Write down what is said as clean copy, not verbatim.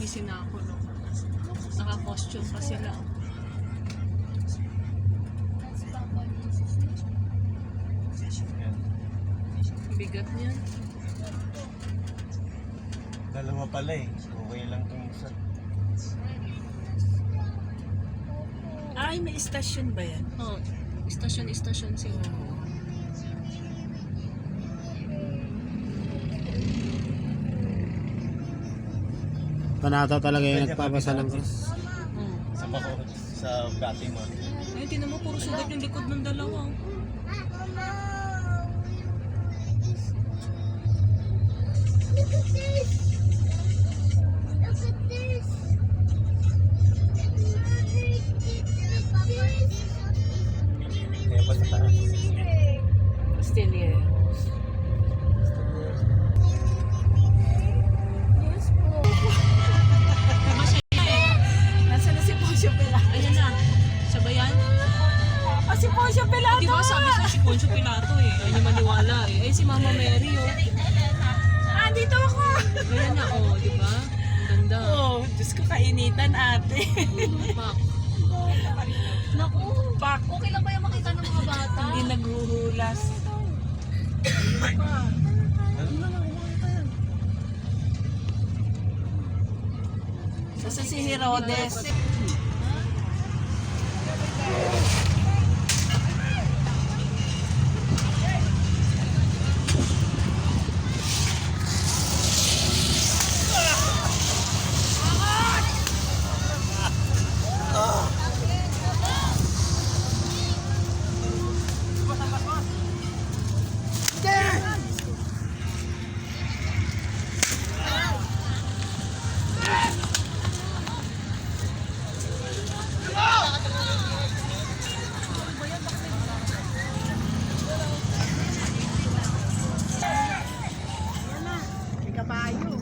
busy na ako, no? Naka-costume pa sila. Bigat niyan. Dalawa pala eh. Okay lang itong isa. Ay, may istasyon ba yan? Oh, istasyon sila. Panata talaga yung Pwede nagpapasa ng kapitan. Oh. Sa bako, sa Fatima. Ayun, tinan mo, puro sugat yung likod ng dalawa. Look at this. Look at this. Kaya pa sa taas. Still here. Yes po. Diba siya eh? Nasaan na si Poncio Pilato? Ayan na. Sabayan. Ah, si Poncio Pilato! Di ba sabi sa si Poncio Pilato eh. Ayaw niya maniwala eh. Eh si Mama Mary oh. Ah, dito ako! Ayan na oh, di ba? Ang ganda. Oh, Diyos ko, kainitan ate. Pak. Naku. Pak, Okay lang ba yung makita ng mga bata? hindi naghuhulas. Sasa si Herodes. May kabayo.